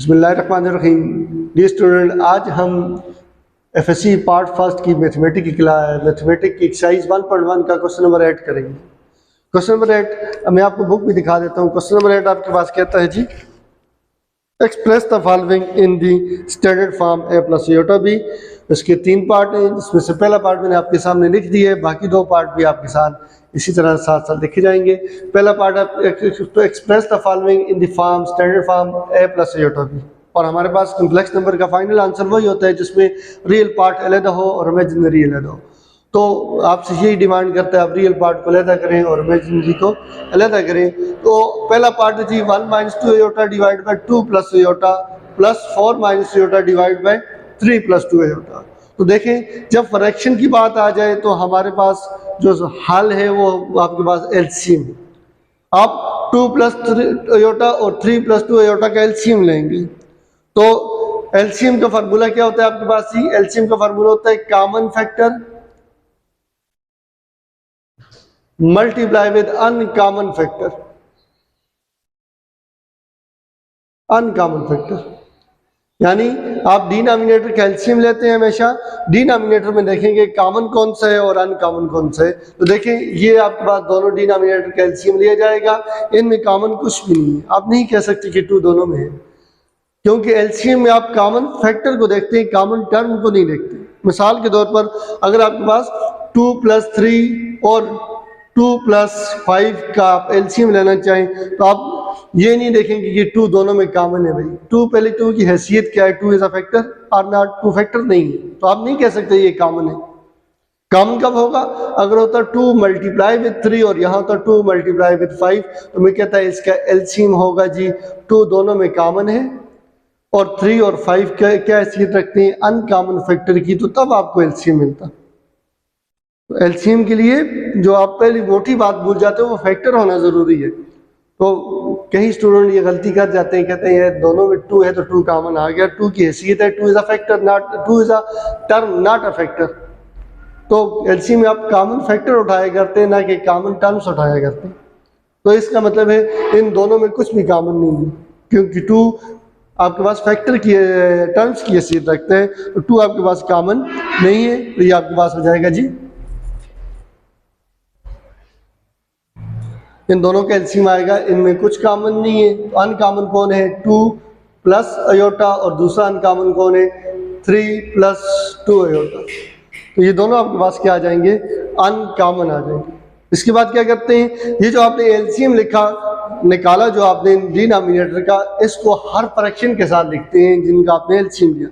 बिस्मिल्लाहिर्रहमानिर्रहीम। Dear student, आज हम एफएससी पार्ट फर्स्ट की मैथमेटिक की एक्सरसाइज 1.1 का क्वेश्चन नंबर 8 करेंगे। क्वेश्चन नंबर 8 मैं आपको बुक भी दिखा देता हूँ। क्वेश्चन नंबर 8 आपके पास कहता है जी, express the following in the standard form A plus iota B. इसके 3 पार्ट हैं, जिसमें से पहला पार्ट मैंने आपके सामने लिख दिया है, बाकी 2 पार्ट भी आपके साथ इसी तरह साथ साथ लिखे जाएंगे। पहला पार्ट आप express the following in the form standard form A plus iota B, और हमारे पास कॉम्प्लेक्स नंबर का फाइनल आंसर वही होता है जिसमें रियल पार्ट अलग हो और इमेजिनरी अलग हो। तो आपसे यही डिमांड करता है आप रियल पार्ट को अलग करें और इमेजिनरी को अलग करें। तो पहला पार्ट है जी 1 - 2 iota divide by 2 plus iota plus 4 minus iota divide by 3 + 2 iota. तो देखें, जब फ्रैक्शन की बात आ जाए तो हमारे पास जो हल है वो आपके पास एलसीएम है। आप 2 + 3 आयोटा और 3 + 2 आयोटा का एलसीएम लेंगे। तो एलसीएम का फार्मूला क्या होता है आपके पास? ही एलसीएम का फार्मूला होता है common factor multiply with uncommon factor. Uncommon factor यानी आप डिनोमिनेटर का एलसीएम लेते हैं हमेशा, डिनोमिनेटर में देखेंगे कॉमन कौन सा है और अनकॉमन कौन सा है। तो देखें, ये आपके पास दोनों डिनोमिनेटर का एलसीएम लिया जाएगा, इनमें कॉमन कुछ भी नहीं है। आप नहीं कह सकते कि 2 दोनों में है, क्योंकि एलसीएम में आप कॉमन फैक्टर को देखते हैं, कॉमन टर्म को नहीं देखते। मिसाल के तौर पर अगर आपके पास 2 + 3 और 2 + 5 का आप एलसीएम लेना चाहें तो आप ये नहीं देखेंगे कि 2 दोनों में कॉमन है। भाई 2 पहले 2 की हैसियत क्या है? 2 इज अ फैक्टर और नॉट 2 फैक्टर नहीं है, तो आप नहीं कह सकते ये कॉमन है। कॉमन कब होगा? अगर होता 2 × 3 और यहाँ होता 2 × 5, तो मैं कहता है इसका एलसीएम होगा जी 2 दोनों में कॉमन है और 3 और 5 क्या हैसियत रखते हैं? अनकॉमन फैक्टर की, तो तब आपको एलसीएम मिलता। तो एलसीएम के लिए जो आप पहली मोटी बात भूल जाते हो वो फैक्टर होना जरूरी है। तो कई स्टूडेंट ये गलती कर जाते हैं, कहते हैं दोनों में 2 है तो 2 कॉमन आ गया। 2 की हैसियत है 2 is a factor, not 2 is a term not a factor. तो एलसीएम में आप कॉमन फैक्टर उठाया करते हैं, ना कि कॉमन टर्म्स उठाया करते हैं। तो इसका मतलब है इन दोनों में कुछ भी कॉमन नहीं है, क्योंकि 2 आपके पास फैक्टर की टर्म्स की हैसियत रखते हैं, तो 2 आपके पास कॉमन नहीं है। तो ये आपके पास हो जाएगा जी, इन दोनों का एलसीएम आएगा, इनमें कुछ कॉमन नहीं है। तो अनकॉमन कौन है? 2 + आयोटा, और दूसरा अनकॉमन कौन है? 3 + 2 आयोटा। तो ये दोनों आपके पास क्या आ जाएंगे? अनकॉमन आ जाएंगे। इसके बाद क्या करते हैं, ये जो आपने एलसीएम लिखा निकाला जो आपने डिनोमिनेटर का, इसको हर फ्रैक्शन के साथ लिखते हैं जिनका आपने एलसीएम लिया।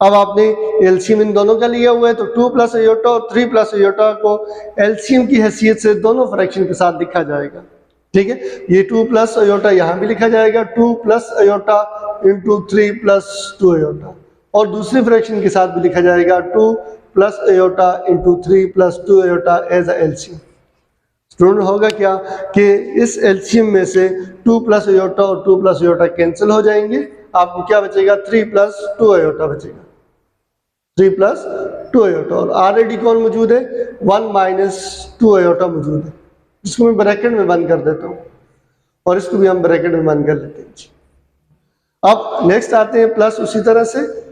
अब आपने एलसीएम इन दोनों का लिया हुआ है, तो 2 + आयोटा और 3 + आयोटा को एलसीएम की हैसियत से दोनों फ्रैक्शन के साथ लिखा जाएगा। ठीक है, ये 2 + आयोटा यहाँ भी लिखा जाएगा, 2 + आयोटा × 3 + 2 आयोटा, और दूसरी फ्रैक्शन के साथ भी लिखा जाएगा 2 + iota × 3 + 2 iota as a LCM. Student होगा क्या कि इस एलसीएम में से 2 + आयोटा और 2 + आयोटा कैंसिल हो जाएंगे, आपको क्या बचेगा? 3 + 2 आयोटा बचेगा, 3 + 2 आयोटा। और ऑलरेडी कौन मौजूद है? 1 - 2 आयोटा मौजूद है, इसको मैं ब्रैकेट में बंद कर देता हूँ और इसको भी हम ब्रैकेट में बंद कर लेते हैं। अब नेक्स्ट आते हैं प्लस। उसी तरह से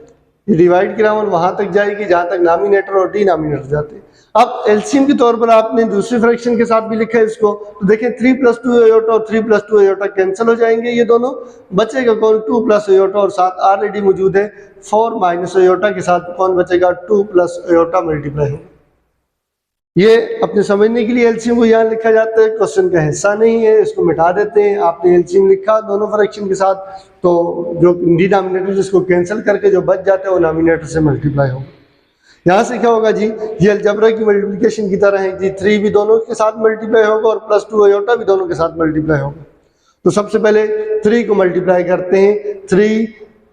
डिवाइड की राउंड वहां तक जाएगी जहां तक नॉमिनेटर और डिनोमिनेटर जाते हैं। अब एलसीएम के तौर पर आपने दूसरी फ्रैक्शन के साथ भी लिखा है इसको, तो देखें 3 + 2 आयोटा और 3 + 2 आयोटा कैंसिल हो जाएंगे, ये दोनों बचेगा कौन? 2 + आयोटा, और साथ ऑलरेडी मौजूद है 4 माइनस आयोटा के साथ कौन बचेगा? 2 + आयोटा मल्टीप्लाई होगा। ये अपने समझने के लिए एलसीएम को यहाँ लिखा जाता है, क्वेश्चन का हिस्सा नहीं है, इसको मिटा देते हैं। आपने एलसीएम लिखा दोनों फ्रैक्शन के साथ, तो जो डिनोमिनेटर जिसको कैंसिल करके जो बच जाता है वो नॉमिनेटर से मल्टीप्लाई होगा। यहाँ से क्या होगा जी, ये अलजेब्रा की मल्टीप्लिकेशन की तरह है जी, 3 भी दोनों के साथ मल्टीप्लाई होगा और +2 आयोटा भी दोनों के साथ मल्टीप्लाई होगा। तो सबसे पहले 3 को मल्टीप्लाई करते हैं, 3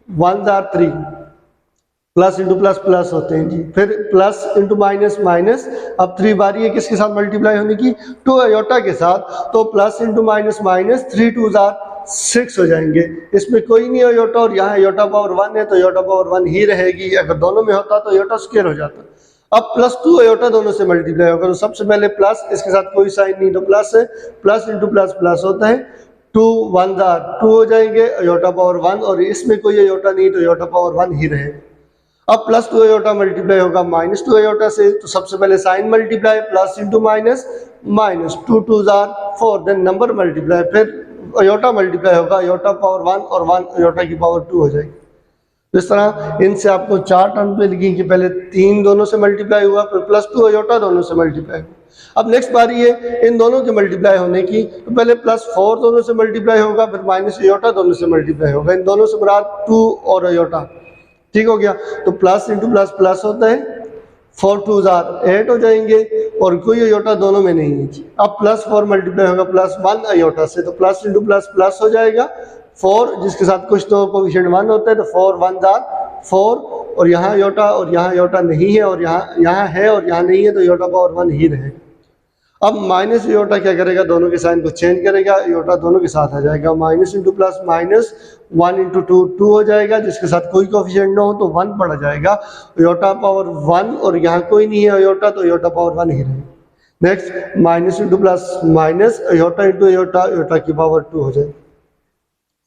× 1 = 3, प्लस इंटू प्लस प्लस होते हैं जी, फिर प्लस इंटू माइनस माइनस। अब 3 बारी है किसके साथ मल्टीप्लाई होने की? 2 आयोटा के साथ, तो प्लस इंटू माइनस माइनस, 3 × 2 = 6 हो जाएंगे। इसमें कोई नहीं आयोटा और यहाँ आयोटा पावर 1 है तो आयोटा पावर 1 ही रहेगी। अगर दोनों में होता तो आयोटा स्क्वायर हो जाता। अब +2 आयोटा दोनों से मल्टीप्लाई होगा, तो सबसे पहले प्लस, इसके साथ कोई साइन नहीं तो प्लस है, प्लस इंटू प्लस प्लस होता है, टू वन जार टू हो जाएंगे, अयोटा पावर 1, और इसमें कोई अयोटा नहीं तो अयोटा पावर 1 ही रहेगा। अब प्लस 2 अयोटा मल्टीप्लाई होगा माइनस 2 अयोटा से, तो सबसे पहले sign multiply, plus into minus, minus 2 two जार 4, देन नंबर मल्टीप्लाई, फिर अयोटा मल्टीप्लाई होगा, अयोटा पावर 1 और 1 अयोटा की पावर 2 हो जाएगी। तो इस तरह इनसे आपको 4 टर्म पे लिखी कि पहले 3 दोनों से मल्टीप्लाई हुआ, फिर प्लस 2 अयोटा दोनों से मल्टीप्लाई हुआ। अब नेक्स्ट बारी है इन दोनों के मल्टीप्लाई होने की, तो पहले प्लस 4 दोनों से मल्टीप्लाई होगा, फिर माइनस अयोटा दोनों से मल्टीप्लाई होगा। इन दोनों से मुराद 2 और अयोटा, ठीक हो गया। तो प्लस इंटू प्लस प्लस होता है, 4 टू जार 8 हो जाएंगे, और कोई अयोटा दोनों में नहीं है। अब प्लस 4 मल्टीप्लाई होगा प्लस 1 अयोटा से, तो प्लस इंटू प्लस प्लस हो जाएगा 4, जिसके साथ कुछ तो कोएफिशिएंट 1 होता है, तो 4 1 जार 4, और यहाँ अयोटा और यहाँ अयोटा नहीं है, और यहाँ है और यहाँ नहीं है, तो अयोटा पावर 1 ही रहेगा। अब माइनस अयोटा क्या करेगा, दोनों के साइन को चेंज करेगा, अयोटा दोनों के साथ आ जाएगा, minus into plus minus, 1 into 2 2 हो जाएगा, जिसके साथ कोई कोएफिशिएंट ना हो तो 1 पड़ा जाएगा, अयोटा पावर 1, और यहाँ कोई नहीं है अयोटा, तो अयोटा पावर 1 ही रहेगा। Next minus into plus minus, iota into iota, iota की पावर 2 हो जाएगी।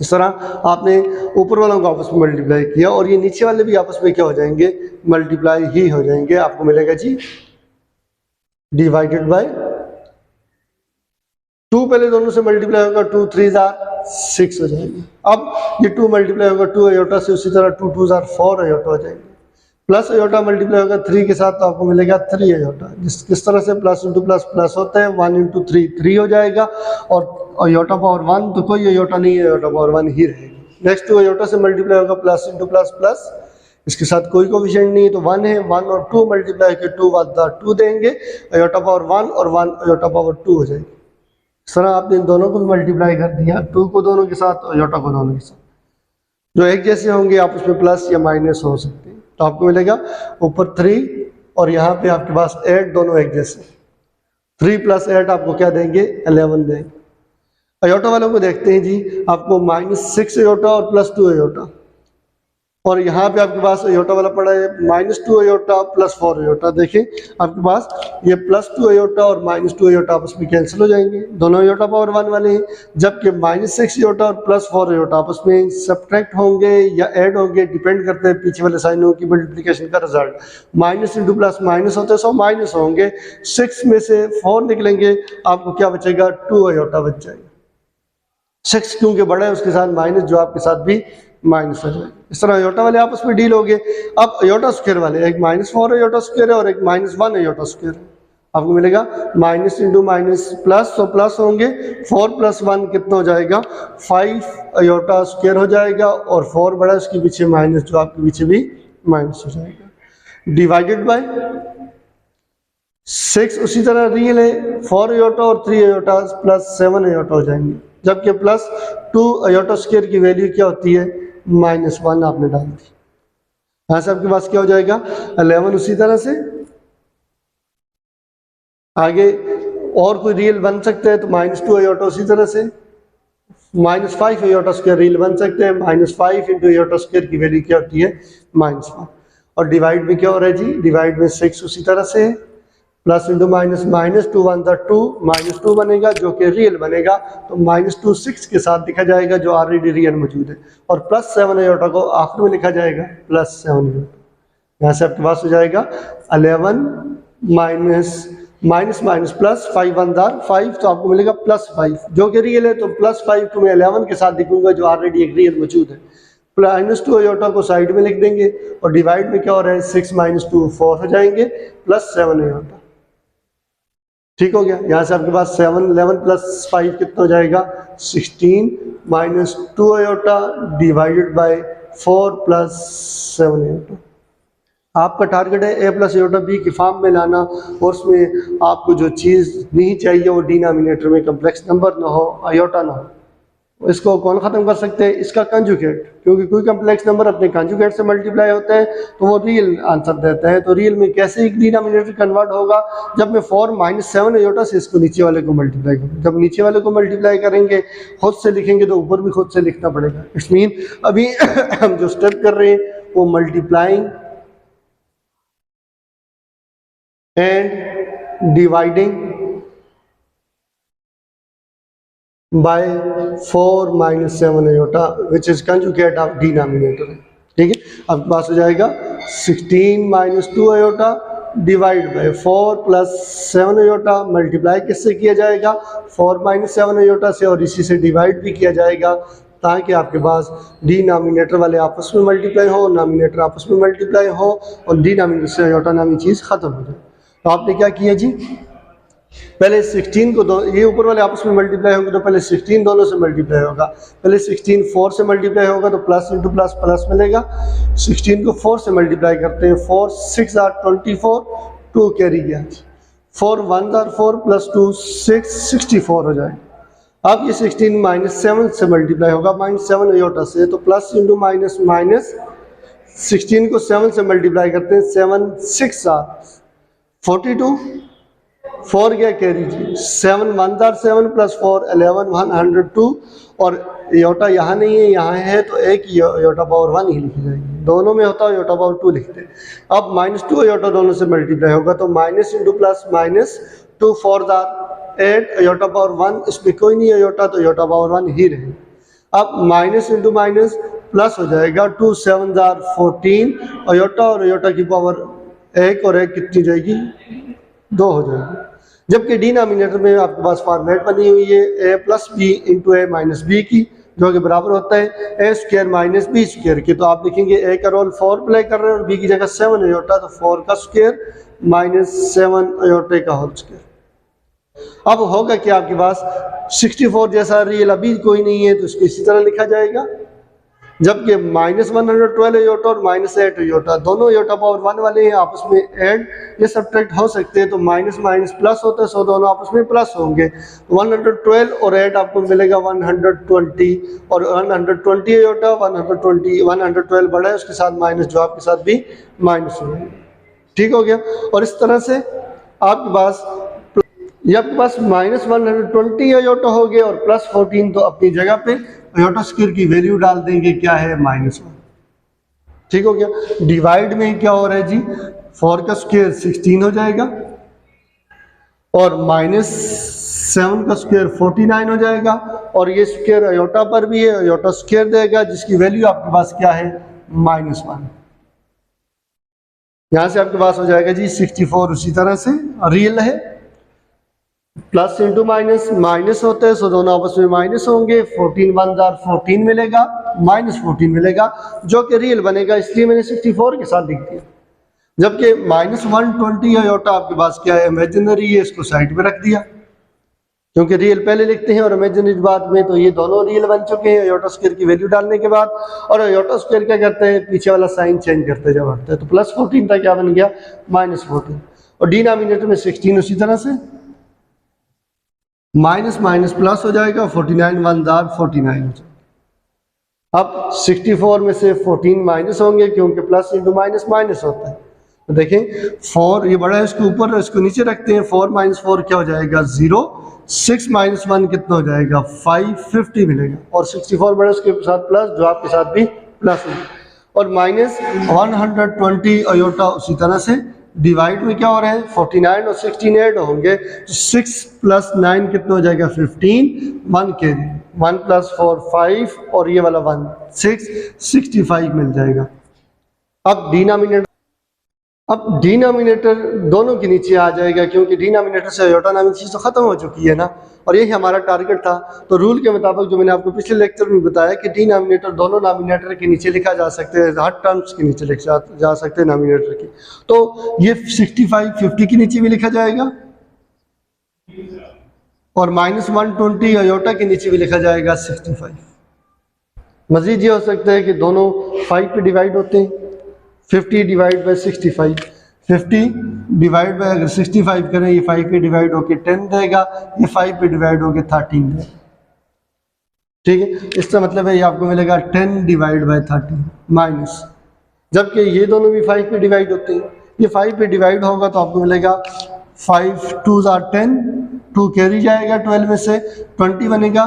इस तरह आपने ऊपर वालों को आपस में मल्टीप्लाई किया, और ये नीचे वाले भी आपस में क्या हो जाएंगे, मल्टीप्लाई ही हो जाएंगे। आपको मिलेगा जी डिवाइडेड बाय 2, पहले दोनों से मल्टीप्लाई होगा, 2 3 जार 6 हो जाएंगे। अब ये 2 मल्टीप्लाई होगा 2 अयोटा से, उसी तरह 2 2 जार 4 अयोटा हो जाएंगे। प्लस अयोटा मल्टीप्लाई होगा 3 के साथ, तो आपको मिलेगा 3 अयोटा। किस तरह से प्लस इंटू प्लस प्लस होता है, 1 इंटू 3 3 हो जाएगा, और अयोटा पावर 1 तो कोई अयोटा नहीं है, अयोटा पावर 1 ही रहेगी। नेक्स्ट 2 अयोटा से मल्टीप्लाई होगा प्लस इंटू प्लस प्लस, इसके साथ कोई कोएफिशिएंट नहीं है, तो 1 है, 1 और 2 मल्टीप्लाई के 2 + 2 देंगे, अयोटा पावर 1 और 1 अयोटा पावर 2 हो जाएगी। इस तरह आपने इन दोनों को भी मल्टीप्लाई कर दिया, 2 को दोनों के साथ, अयोटा को दोनों के साथ, जो एक जैसे होंगे आप उसमें प्लस या माइनस हो सकते हैं। तो आपको मिलेगा ऊपर 3 और यहाँ पे आपके पास 8, दोनों एक जैसे। 3 + 8 आपको क्या देंगे, 11 देंगे। अयोटा वालों को देखते हैं जी, आपको -6 अयोटा और +2 अयोटा, और यहाँ पे आपके पास अयोटा वाला पड़ा है -2 अयोटा +4 अयोटा। देखिए आपके पास ये +2 अयोटा और -2 अयोटा आपस में कैंसिल हो जाएंगे, दोनों अयोटा पावर 1 वाले हैं, जबकि -6 अयोटा और +4 अयोटा आपस में सब्ट्रैक्ट होंगे या ऐड होंगे, डिपेंड करते हैं पीछे वाले साइनों की मल्टीप्लिकेशन का result. Minus into plus minus होते हैं, सो माइनस होंगे, 6 में से 4 निकलेंगे, आपको क्या बचेगा, 2 अयोटा बच जाएगा। 6 क्योंकि बड़ा है उसके साथ माइनस, जो आपके साथ भी माइनस हो जाएगा। इस तरह अयोटा वाले आपस में डील हो गए। अब अयोटा स्क्वायर वाले, एक -4 अयोटा स्क्वायर है और एक -1 अयोटा स्क्वायर है, आपको मिलेगा माइनस इंटू माइनस प्लस, तो प्लस होंगे, 4 + 1 कितना हो जाएगा, 5 अयोटा स्क्वायर हो जाएगा, और 4 बड़ा उसके पीछे माइनस, जो आपके पीछे भी माइनस हो जाएगा। डिवाइडेड बाय 6 उसी तरह रियल है, 4 अयोटा और 3 अयोटा +7 अयोटा हो जाएंगे, जबकि +2 अयोटा स्क्वायर की वैल्यू क्या होती है, -1 आपने डाल दी। यहां से आपके पास क्या हो जाएगा, 11 उसी तरह से। आगे और कोई रियल बन सकता है तो -2 अयोटा उसी तरह से, -5 अयोटा स्क्वायर रियल बन सकते हैं, -5 इंटू अयोटा स्क्वायर की वैल्यू क्या होती है, -1। और डिवाइड में क्या हो रहा है जी, डिवाइड में 6 उसी तरह से, प्लस इंटू माइनस, -2 × 1 = 2, -2 बनेगा जो कि रियल बनेगा, तो -2 6 के साथ लिखा जाएगा जो ऑलरेडी रियल मौजूद है, और +7 अयोटा को आखिर में लिखा जाएगा +7 अयोटा। यहाँ से आपके पास हो जाएगा 11 माइनस प्लस 5 × 1 = 5, तो आपको मिलेगा +5 जो कि रियल है, तो +5 को मैं 11 के साथ लिखूंगा जो ऑलरेडी एक रियल मौजूद है। -2 अयोटा को साइड में लिख देंगे, और डिवाइड में क्या हो रहा है, 6 - 2 4 हो जाएंगे, +7 अयोटा। ठीक हो गया। यहाँ से आपके पास 11 + 5 कितना हो जाएगा, 16 -2 अयोटा डिवाइडेड बाय 4 + 7 अयोटा। आपका टारगेट है a + अयोटा b की फॉर्म में लाना, और उसमें आपको जो चीज़ नहीं चाहिए वो डिनोमिनेटर में कम्प्लेक्स नंबर ना हो, अयोटा ना हो। इसको कौन ख़त्म कर सकते हैं, इसका कंजुगेट, क्योंकि कोई कम्प्लेक्स नंबर अपने कंजुगेट से मल्टीप्लाई होता है तो वो रियल आंसर देता है। तो रियल में कैसे एक डिनोमिनेटर कन्वर्ट होगा, जब मैं 4 - 7 अयोटा से इसको नीचे वाले को मल्टीप्लाई करूँ। जब नीचे वाले को मल्टीप्लाई करेंगे, खुद से लिखेंगे तो ऊपर भी खुद से लिखना पड़ेगा। इट्स मीन अभी हम जो स्टेप कर रहे हैं वो multiplying and dividing by 4 minus 7 iota which is conjugate of denominator. ठीक है, आपके पास हो जाएगा 16 minus 2 iota divide by 4 plus 7 iota, multiply किससे किया जाएगा 4 माइनस 7 अयोटा से, और इसी से डिवाइड भी किया जाएगा ताकि आपके पास डिनोमिनेटर वाले आपस में मल्टीप्लाई हो, नॉमिनेटर आपस में मल्टीप्लाई हो और डिनोमिनेटर से अयोटा नामी चीज़ ख़त्म हो जाए। तो आपने क्या किया जी, पहले 16 को ये ऊपर वाले आपस में मल्टीप्लाई होंगे तो पहले 16 दोनों से मल्टीप्लाई होगा, पहले 16 4 से मल्टीप्लाई होगा तो प्लस इंटू प्लस प्लस मिलेगा। 16 को 4 से मल्टीप्लाई करते हैं, 4 6 आर 24, 2 कैरी गया, 4 1 आर 4 प्लस 2 6 64 हो जाएगा। अब ये 16 माइनस 7 से मल्टीप्लाई होगा, माइनस 7 अयोटा से, तो प्लस इंटू माइनस माइनस, 16 को 7 से मल्टीप्लाई करते हैं, 7 6 आर 42, 4 क्या कैरी जी, 7 1 आर 7 प्लस 4 11 102, और अयोटा यहाँ नहीं है, यहाँ है तो एक अयोटा पावर 1 ही लिखी जाएगी, दोनों में होता है अयोटा पावर 2 लिखते हैं। अब माइनस 2 अयोटा दोनों से मल्टीप्लाई होगा तो minus into plus minus, 2 4 are 8 iota power 1, इसमें कोई नहीं अयोटा तो अयोटा पावर 1 ही रहे। अब माइनस इंटू माइनस प्लस हो जाएगा, 2 7 आर 14 अयोटा और अयोटा की पावर 1 और 1 कितनी जाएगी 2 हो जाएगी। जबकि डिनोमिनेटर में आपके पास फॉर्मेट बनी हुई है a plus B into A minus B की, जो कि बराबर होता है A square minus B square की। तो आप लिखेंगे a का रोल 4 प्ले कर रहे हैं और b की जगह 7 अयोटा, तो 4 का स्क्वायर माइनस 7 अयोटे का होल स्क्वायर। अब होगा कि आपके पास 64 जैसा रियल अभी कोई नहीं है तो इसको इसी तरह लिखा जाएगा, जबकि माइनस 112 अयोटा और माइनस 8 अयोटा दोनों अयोटा पावर 1 वाले हैं, आपस में ऐड ये सब्ट्रैक्ट हो सकते हैं, तो माइनस माइनस प्लस होता है, सो दोनों आपस में प्लस होंगे। 112 और 8 आपको मिलेगा 120, और 120 अयोटा 120 112 बड़ा है, उसके साथ माइनस जो आपके साथ भी माइनस हो गया। ठीक हो गया। और इस तरह से आपके पास ये आपके पास माइनस 120 अयोटा हो गया और प्लस 14, तो अपनी जगह पे अयोटा स्क्वायर की वैल्यू डाल देंगे, क्या है -1। ठीक हो गया। डिवाइड में क्या हो रहा है जी, 4 का स्क्वायर 16 हो जाएगा और -7 का स्क्वायर 49 हो जाएगा, और ये स्क्वायर अयोटा पर भी है, अयोटा स्क्वायर देगा जिसकी वैल्यू आपके पास क्या है -1। यहां से आपके पास हो जाएगा जी 64। उसी तरह से रियल है, प्लस इंटू माइनस माइनस होता है, सो दोनों आपस में माइनस होंगे, 14 1 आर 14 मिलेगा, -14 मिलेगा, जो कि रियल बनेगा, इसलिए मैंने 64 के साथ लिख दिया। जबकि -120 अयोटा आपके पास क्या है, इमेजिनरी है, इसको साइड पे रख दिया, क्योंकि रियल पहले लिखते हैं और इमेजिनरी बाद में, तो ये दोनों रियल बन चुके हैं अयोटा स्क्वायर की वैल्यू डालने के बाद। और अयोटा स्क्वायर क्या करते हैं, पीछे वाला साइन चेंज करते जब हटते हैं, तो +14 था, क्या बन गया -14, और डिनोमिनेटर में 16 उसी तरह से माइनस माइनस प्लस हो जाएगा, 49 1 आर 49 हो जाएगा। अब 64 में से 14 माइनस होंगे, क्योंकि प्लस इंटू माइनस माइनस होता है। तो देखें 4 ये बड़ा है, इसको ऊपर इसको नीचे रखते हैं, 4 - 4 क्या हो जाएगा 0, 6 - 1 कितना हो जाएगा 550 मिलेगा, और 64 बड़ा उसके साथ प्लस, जो आपके साथ भी प्लस है, और -120 अयोटा उसी तरह से। डिवाइड में क्या हो रहा है, 49 और 16 ऐड होंगे, तो 6 + 9 कितना हो जाएगा 15, 1 कैरी, 1 + 4 5, और ये वाला 1 6 65 मिल जाएगा। अब डिनोमिनेटर दोनों के नीचे आ जाएगा, क्योंकि डिनोमिनेटर से अयोटा नामी चीज़ तो ख़त्म हो चुकी है ना, और यही हमारा टारगेट था। तो रूल के मुताबिक जो मैंने आपको पिछले लेक्चर में बताया कि डिनोमिनेटर दोनों नॉमिनेटर के नीचे लिखा जा सकते हैं, हर टर्म्स के नीचे लिखा जा सकते हैं नॉमिनेटर की। तो ये 65 50 के नीचे भी लिखा जाएगा, और -120 अयोटा के नीचे भी लिखा जाएगा 65। मजीद ये हो सकता है कि दोनों 5 पे डिवाइड होते हैं, 50 डिवाइड बाय 65, 50 डिवाइड बाय अगर 65 करें, ये 5 पे डिवाइड होके 10 देगा, ये 5 पे डिवाइड होके 13 देगा। ठीक है, इसका मतलब है ये आपको मिलेगा 10 डिवाइड बाय 13 माइनस, जबकि ये दोनों भी 5 पे डिवाइड होते हैं, ये 5 पे डिवाइड होगा तो आपको मिलेगा 5 2 आर 10, 2 कैरी जाएगा 12 में से, 20 बनेगा,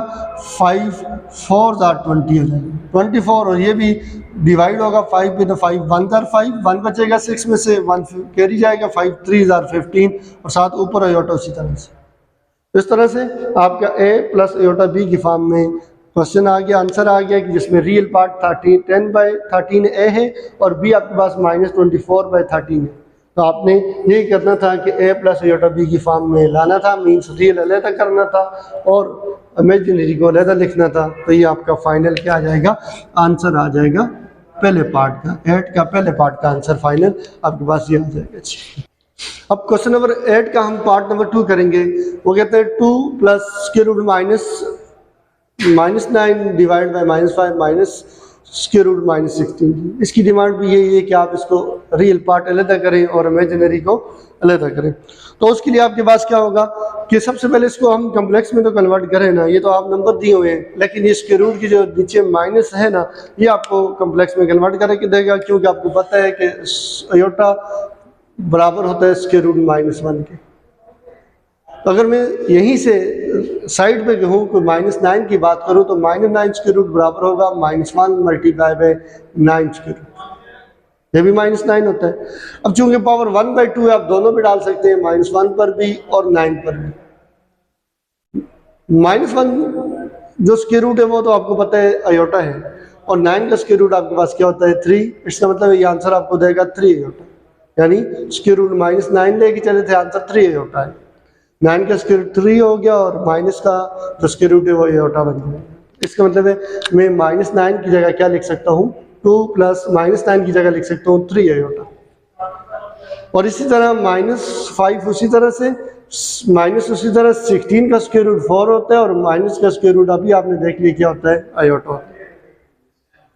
5 4 आर 20 हो जाएगा 24, और ये भी डिवाइड होगा 5 पे, तो 5 1 आर 5, 1 बचेगा 6 में से, 1 कैरी जाएगा, 5 3 आर 15, और साथ ऊपर अयोटा उसी तरह से। इस तरह से आपका a प्लस अयोटा b की फॉर्म में क्वेश्चन आ गया, आंसर आ गया कि जिसमें रियल पार्ट 10/13 a है और b आपके पास -24/13 है। तो आपने यही करना था कि a प्लस अयोटा b की फॉर्म में लाना था, मीन्स रियल अलहदा करना था और इमेजिनरी को अलहदा लिखना था। तो ये आपका फाइनल क्या आ जाएगा, आंसर आ जाएगा पहले पार्ट का, 8 का पहले पार्ट का आंसर फाइनल आपके पास ये आ जाएगा। अब क्वेश्चन नंबर 8 का हम पार्ट नंबर 2 करेंगे। वो कहते हैं 2 plus square root -9 divide by -5 minus square root -16। इसकी डिमांड भी यही है कि आप इसको रियल पार्ट अलग करें और इमेजिनरी को अलग करें। तो उसके लिए आपके पास क्या होगा कि सबसे पहले इसको हम कम्प्लेक्स में तो कन्वर्ट करें ना, ये तो आप नंबर दिए हुए हैं, लेकिन ये स्क्वायर रूट की जो नीचे माइनस है ना, ये आपको कम्प्लेक्स में कन्वर्ट करके देगा, क्योंकि आपको पता है कि अयोटा बराबर होता है स्क्वायर रूट -1 के। तो अगर मैं यहीं से साइड पे कहूँ कि -9 की बात करूँ तो -9 स्क्वायर रूट बराबर होगा -1 मल्टीप्लाई बाय 9 स्क्वायर रूट, ये भी -9 होता है। अब चूंकि पावर 1/2 है, आप दोनों पे डाल सकते हैं, -1 पर भी और 9 पर भी। -1 जो स्क्वायर रूट है वो तो आपको पता है अयोटा है, और 9 का स्क्वायर रूट आपके पास क्या होता है 3। इसका मतलब ये आंसर आपको देगा 3 अयोटा, यानी स्क्वायर रूट -9 लेके चले थे, आंसर 3 अयोटा है। 9 का स्क्वायर रूट 3 हो गया और माइनस का जो स्क्वायर रूट है वो अयोटा बन गया। इसका मतलब है मैं -9 की जगह क्या लिख सकता हूँ, 2 प्लस -9 की जगह लिख सकता हूँ 3 अयोटा। और इसी तरह -5 उसी तरह से, उसी तरह 16 का स्क्वायर रूट 4 होता है और माइनस का स्क्वायर रूट अभी आपने देख लिया क्या होता है, अयोटा होता है।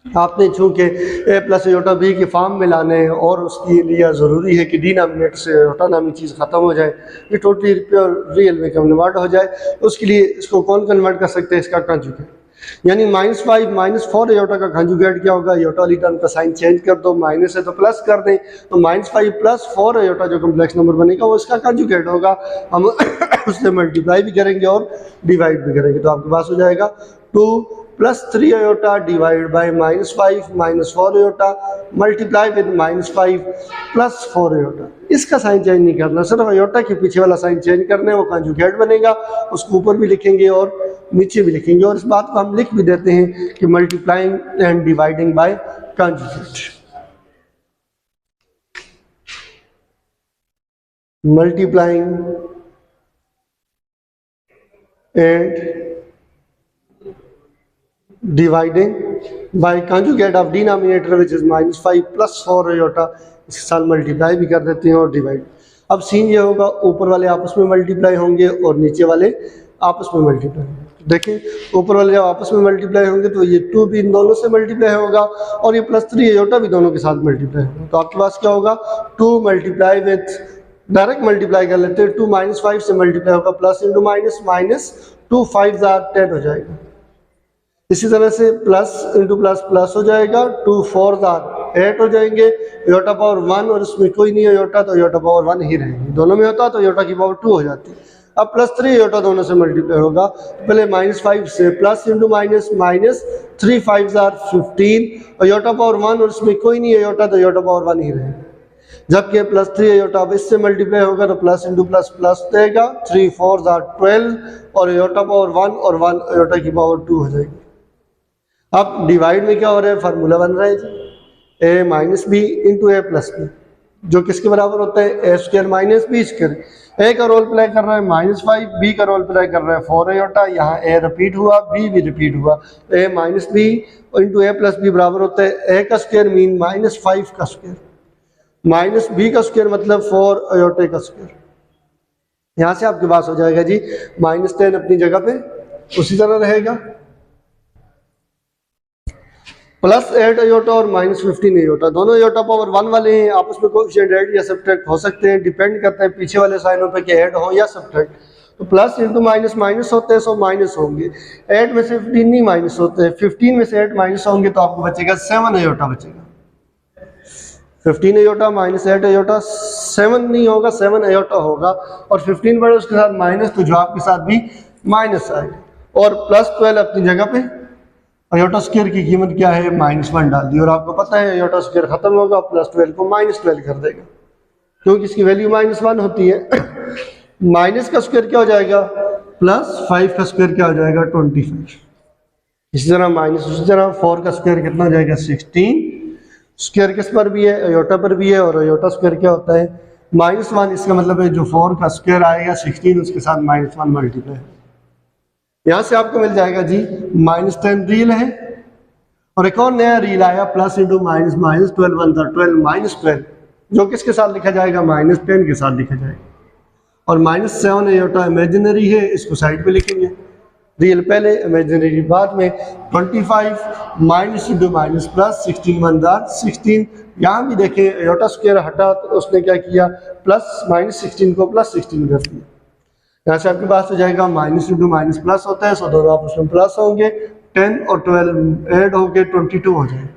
आपने चूंकि a प्लस अयोटा b की फॉर्म में लाने हैं और उसके लिए ज़रूरी है कि डिनोमिनेटर से अयोटा नामी चीज़ ख़त्म हो जाए, ये टोटली प्योर रियल में कन्वर्ट हो जाए। उसके लिए इसको कौन कन्वर्ट कर सकते हैं, इसका कंजुगेट, यानी -5 -4 अयोटा का कंजुगेट क्या होगा, अयोटा वाली टर्म का साइन चेंज कर दो, माइनस है तो प्लस कर दें, तो -5 + 4 अयोटा जो कम्प्लेक्स नंबर बनेगा वो इसका कंजुगेट होगा। हम उससे मल्टीप्लाई भी करेंगे और डिवाइड भी करेंगे, तो आपके पास हो जाएगा 2 + 3 iota divide by -5 - 4 iota multiply with -5 + 4 iota. इसका साइन चेंज नहीं करना, सिर्फ अयोटा के पीछे वाला साइन चेंज करना है, वो कंजुगेट बनेगा, उसको ऊपर भी लिखेंगे और नीचे भी लिखेंगे। और इस बात को हम लिख भी देते हैं कि multiplying and dividing by conjugate, multiplying and dividing by conjugate of denominator which is -5 + 4 iota. इसके साथ मल्टीप्लाई भी कर देते हैं और डिवाइड। अब सीन ये होगा, ऊपर वाले आपस में मल्टीप्लाई होंगे और नीचे वाले आपस में मल्टीप्लाई होंगे। देखिए ऊपर वाले जब आपस में मल्टीप्लाई होंगे तो ये 2 भी इन दोनों से मल्टीप्लाई होगा और ये +3 अयोटा भी दोनों के साथ मल्टीप्लाई होगा। तो आपके पास क्या होगा, 2 मल्टीप्लाई विथ, डायरेक्ट मल्टीप्लाई कर लेते हैं, 2 -5 से मल्टीप्लाई होगा, प्लस इंटू माइनस 2 5 10 हो जाएगा। इसी तरह से प्लस इंटू प्लस प्लस हो जाएगा, 2 4 8 हो जाएंगे, अयोटा पावर 1 और इसमें कोई नहीं अयोटा तो अयोटा पावर 1 ही रहेगी, दोनों में होता तो अयोटा की पावर 2 हो जाती। अब +3 अयोटा दोनों से मल्टीप्लाई होगा, तो पहले -5 से plus into minus 3 5 15, iota power 1 और इसमें कोई नहीं अयोटा तो अयोटा पावर 1 ही रहेगी। जबकि +3 अयोटा अब इससे मल्टीप्लाई होगा तो प्लस इंटू प्लस प्लस देगा, 3 4 12 और अयोटा पावर 1 और 1 अयोटा की पावर 2 हो जाएगी। अब डिवाइड में क्या हो रहा है, फार्मूला बन रहा है जी, a - b into a + b, जो किसके बराबर होता है, a² - b²। a का रोल प्ले कर रहा है -5, b का रोल प्ले कर रहा है 4 अयोटा, यहाँ a रिपीट हुआ, b भी रिपीट हुआ, a - b into a + b बराबर होता है a का स्क्वायर मीन -5 का स्क्वायर, -b का स्क्वायर मतलब 4 अयोटे का स्क्वायर। यहाँ से आपके पास हो जाएगा जी -10 अपनी जगह पे उसी तरह रहेगा, +8 अयोटा और -15 अयोटा, दोनों अयोटा पावर 1 वाले हैं, आपस में कोएफिशिएंट ऐड या सब्ट्रैक्ट हो सकते हैं, डिपेंड करता है पीछे वाले साइनों पे कि ऐड हो या सब्ट्रैक्ट। तो प्लस इंटू माइनस माइनस होते हैं, सो माइनस होंगे, 8 में से 15 नहीं माइनस होते हैं, 15 में से 8 माइनस होंगे तो आपको बचेगा 7 अयोटा बचेगा। 15 अयोटा -8 अयोटा, 7 नहीं होगा 7 अयोटा होगा, और 15 बड़े उसके साथ माइनस, तो जवाब के साथ भी माइनस आएगा। और +12 अपनी जगह पे, अयोटा स्क्वायर की कीमत क्या है, -1 डाल दी, और आपको पता है अयोटा स्क्वायर खत्म होगा, +12 को -12 कर देगा क्योंकि इसकी वैल्यू -1 होती है। माइनस का स्क्वायर क्या हो जाएगा, प्लस 5 का स्क्वायर क्या हो जाएगा 25। इसी तरह माइनस, उसी तरह 4 का स्क्वायर कितना हो जाएगा 16। स्क्वायर किस पर भी है, अयोटा पर भी है, और अयोटा स्क्वायर क्या होता है -1। इसका मतलब है जो 4 का स्क्वायर आएगा 16 उसके साथ -1 मल्टीप्लाई। यहां से आपको मिल जाएगा जी -10 रियल है, और एक और नया रियल आया प्लस इंटू माइनस, -12 1 था 12 -12, जो किसके साथ लिखा जाएगा -10 के साथ लिखा जाएगा। और -7 अयोटा इमेजिनरी है, इसको साइड पे लिखेंगे, रियल पहले इमेजिनरी बाद में। 25 माइनस इंटू माइनस प्लस 16 1 16। यहाँ भी देखें अयोटा स्क्वायर हटा तो उसने क्या किया प्लस -16 को +16 कर दिया। यहाँ से आपके पास हो जाएगा माइनस इंटू माइनस प्लस होता है, सो दोनों आपस में प्लस होंगे। 10 और 12 ऐड होके 22 हो जाएगा।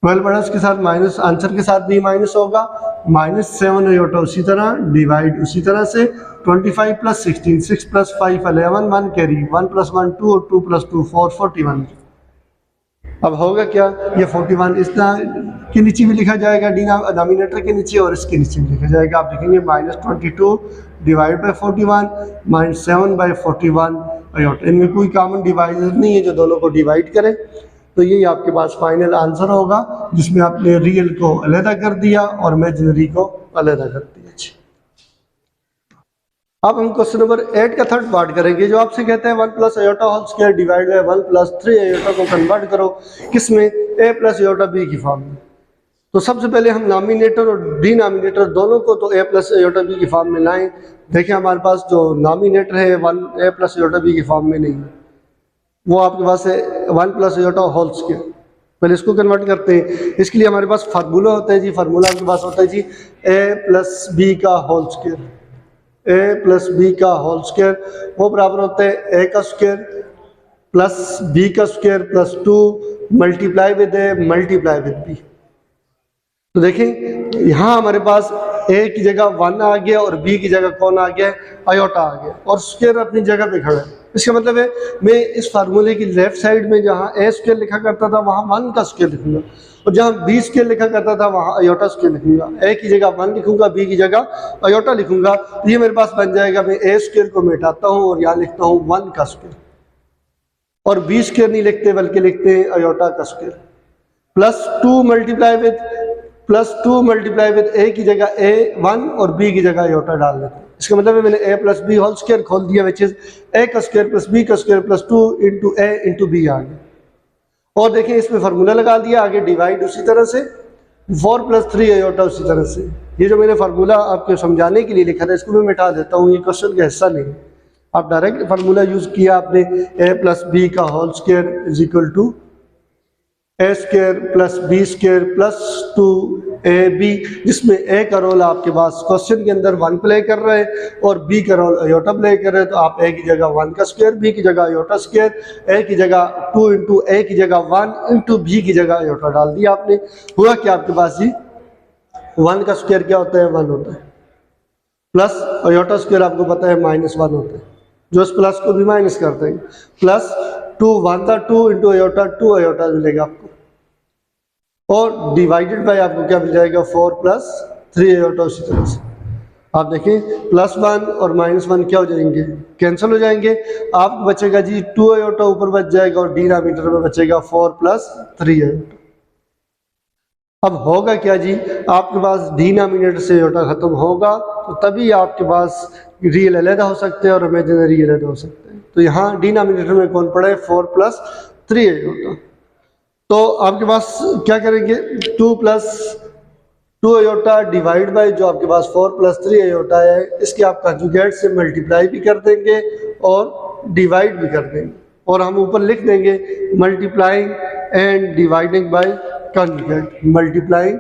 12 बड़ा उसके साथ माइनस, आंसर के साथ भी माइनस होगा। -7 अयोटा उसी तरह, डिवाइड उसी तरह से। 25 + 16 6 + 5 11 1 कैरी 1 + 1 2 और 2 + 2 4 41। अब होगा क्या, ये 41 इस तरह के नीचे भी लिखा जाएगा, डिनोमिनेटर के नीचे, और इसके नीचे भी लिखा जाएगा। आप देखेंगे -22 डिवाइड बाय 41 -7/41 अयोटा। इनमें कोई कॉमन डिवाइजर नहीं है जो दोनों को डिवाइड करे। तो यही आपके पास फाइनल आंसर होगा, जिसमें आपने रियल को अलग कर दिया और इमेजिनरी को अलग कर दिया। अब हम क्वेश्चन नंबर 8 का थर्ड पार्ट करेंगे, जो आपसे कहते हैं 1 + iota whole square divide by 1 + 3 iota को कन्वर्ट करो किसमें, a + अयोटा b की फॉर्म में। तो सबसे पहले हम नॉमिनेटर और डिनोमिनेटर दोनों को तो a + अयोटा b की फॉर्म में लाएं। देखिए हमारे पास जो नॉमिनेटर है 1 a + अयोटा b की फॉर्म में नहीं है, वो आपके पास है 1 + अयोटा होल स्क्वायर। पहले इसको कन्वर्ट करते हैं, इसके लिए हमारे पास फार्मूला होता है जी, फार्मूला आपके पास होता है जी a + b का होल स्क्वायर। a + b का होल स्क्वायर वो बराबर होता है a का स्क्वायर प्लस b का square plus 2 multiply with a multiply with b। तो देखें यहाँ हमारे पास a की जगह 1 आ गया और b की जगह कौन आ गया, अयोटा आ गया, और स्क्वायर अपनी जगह पे खड़ा है। इसका मतलब है मैं इस फार्मूले की लेफ्ट साइड में जहाँ a स्क्वायर लिखा करता था वहाँ 1 का स्क्वायर लिखूंगा, और जहाँ b स्क्वायर लिखा करता था वहाँ अयोटा स्क्वायर लिखूंगा। a की जगह 1 लिखूंगा, b की जगह अयोटा लिखूंगा। तो ये मेरे पास बन जाएगा, मैं a स्क्वायर को मिटाता हूँ और यहाँ लिखता हूँ 1 का स्क्वायर, और b स्क्वायर नहीं लिखते बल्कि लिखते हैं अयोटा का square. Plus 2 multiply with a की जगह a 1 और b की जगह अयोटा डाल देते हैं। इसका मतलब है मैंने a + b होल स्क्वायर खोल दिया, विच इज a का स्क्वायर प्लस b का स्क्वायर प्लस 2 × a × b आ गया। और देखें इसमें फार्मूला लगा दिया, आगे डिवाइड उसी तरह से, 4 + 3 अयोटा उसी तरह से। ये जो मैंने फार्मूला आपको समझाने के लिए लिखा था इसको मैं मिटा देता हूँ, ये क्वेश्चन का हिस्सा नहीं। आप डायरेक्ट फार्मूला यूज किया आपने, a + b का whole square = a square plus b square plus 2ab, जिसमें a का रोल आपके पास क्वेश्चन के अंदर 1 प्ले कर रहे हैं और b का रोल अयोटा प्ले कर रहे हैं। तो आप a की जगह 1 का स्क्वायर, b की जगह अयोटा स्क्वायर, a की जगह 2 × a की जगह 1 × b की जगह अयोटा डाल दिया आपने। हुआ क्या आपके पास जी, 1 का स्क्वायर क्या होता है 1 होता है, प्लस अयोटा स्क्वायर आपको पता है -1 होता है, जो इस प्लस को भी माइनस करते हैं। प्लस 2 1 था 2 × अयोटा 2 अयोटा मिलेगा आपको, और डिवाइडेड बाय आपको क्या मिल जाएगा 4 + 3 अयोटा उसी तरह से। आप देखें +1 और -1 क्या हो जाएंगे, कैंसिल हो जाएंगे। आपको बचेगा जी 2 अयोटा ऊपर बच जाएगा और डिनोमिनेटर में बचेगा 4 + 3 अयोटा। अब होगा क्या जी, आपके पास डिनोमिनेटर से अयोटा खत्म होगा तो तभी आपके पास रियल अलग हो सकते हैं और इमेजिनरी अलग हो सकते हैं। तो यहाँ डिनोमिनेटर में कौन पड़ा है 4 + 3 अयोटा। तो आपके पास क्या करेंगे 2 + 2 अयोटा डिवाइड बाय जो आपके पास 4 + 3 अयोटा है, इसके आप कंजुगेट से मल्टीप्लाई भी कर देंगे और डिवाइड भी कर देंगे, और हम ऊपर लिख देंगे multiplying and dividing by conjugate, multiplying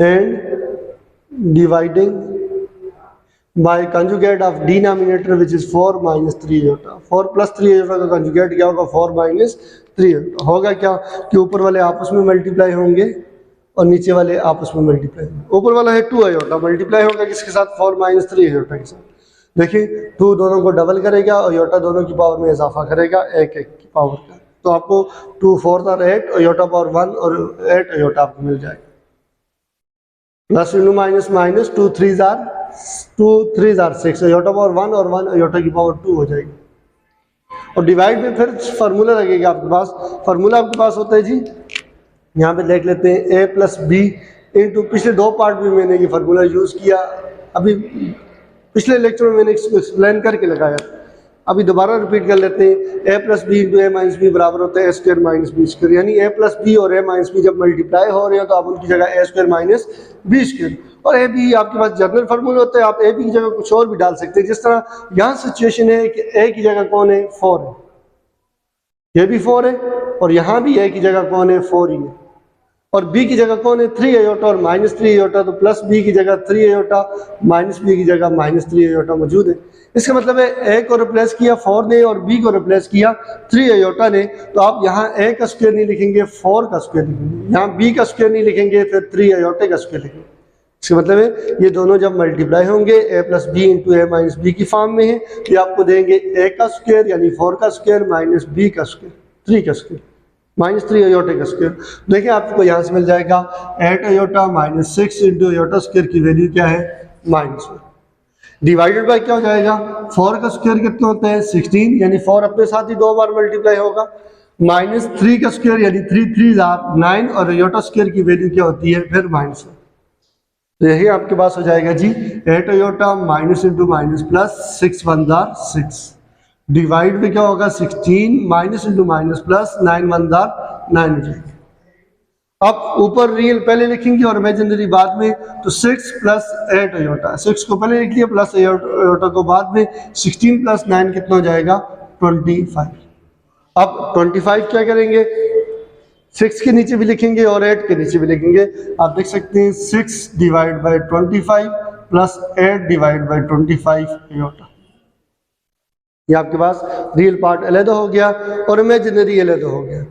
and dividing by conjugate of denominator which is 4 - 3 iota. 4 + 3 iota का कंजुगेट क्या होगा 4 - 3 अयोटा। होगा क्या कि ऊपर वाले आपस में मल्टीप्लाई होंगे और नीचे वाले आपस में मल्टीप्लाई होंगे। ऊपर वाला है 2 अयोटा, मल्टीप्लाई होगा किसके साथ 4 - 3 अयोटा के साथ। देखिए 2 दोनों को डबल करेगा, अयोटा दोनों की पावर में इजाफा करेगा 1 1 की पावर का। तो आपको 2 4 8 अयोटा पावर 1 और 8 अयोटा आपको मिल जाएगा। प्लस इंटू माइनस माइनस, 2 3 जार 6, अयोटा पावर 1 और 1 अयोटा की पावर 2 हो जाएगी। और डिवाइड में फिर फार्मूला लगेगा आपके पास। फार्मूला आपके पास होता है जी, यहाँ पे देख लेते हैं, a प्लस बी इंटू, पिछले दो पार्ट में मैंने ये फार्मूला यूज़ किया, अभी पिछले लेक्चर में मैंने इसको एक्सप्लेन करके लगाया, अभी दोबारा रिपीट कर लेते हैं। a plus B into A minus B बराबर होता है A square minus B square, यानी a प्लस बी और a माइनस बी जब मल्टीप्लाई हो रहे हैं तो आप उनकी जगह A square minus B square, और ए बी आपके पास जनरल फार्मूला होता है, आप ए बी की जगह कुछ और भी डाल सकते हैं। जिस तरह यहाँ सिचुएशन है कि ए की जगह कौन है, 4 है, ये भी 4 है, और यहाँ भी ए की जगह कौन है, 4 ही है, और b की जगह कौन है, 3 अयोटा और माइनस 3 अयोटा, तो प्लस b की जगह 3 अयोटा, माइनस b की जगह माइनस 3 अयोटा मौजूद है। इसका मतलब है a को रिप्लेस किया 4 ने और b को रिप्लेस किया 3 अयोटा ने, तो आप यहाँ a का स्क्वायर नहीं लिखेंगे, 4 का स्क्वायर लिखेंगे, यहाँ b का स्क्वायर नहीं लिखेंगे, फिर 3 अयोटे का स्क्वायर लिखेंगे। इसका मतलब है ये दोनों जब मल्टीप्लाई होंगे a plus B into A minus B की फॉर्म में है, तो आपको देंगे a का स्क्वायर यानी 4 का स्क्वायर माइनस b का स्क्वायर 3 का स्क्वायर माइनस 3 अयोटे का स्क्वायर। देखिए आपको यहाँ से मिल जाएगा 8 iota minus 6 into iota square की वैल्यू क्या है, -1, डिवाइडेड बाय क्या हो जाएगा, 4 का स्क्वायर कितना होता है, 16, यानी 4 अपने साथ ही 2 बार मल्टीप्लाई होगा, माइनस 3 का स्क्वायर यानी 3 3 9, और अयोटा स्क्वायर की वैल्यू क्या होती है, फिर -1। तो यही आपके पास हो जाएगा जी 8 iota minus into minus plus 6 1 6, divide में क्या होगा 16 माइनस इंटू माइनस प्लस 9 1 9 हो जाएगा। अब ऊपर रियल पहले लिखेंगे और इमेजिनरी बाद में, तो 6 प्लस 8 अयोटा, 6 को पहले लिख लिया प्लस अयोटा को बाद में, 16 प्लस 9 कितना हो जाएगा, 25। अब 25 क्या करेंगे, 6 के नीचे भी लिखेंगे और 8 के नीचे भी लिखेंगे। आप देख सकते हैं 6 divide by 25 plus 8 divide by 25 iota. ये आपके पास रियल पार्ट अलग हो गया और इमेजिनरी अलग हो गया।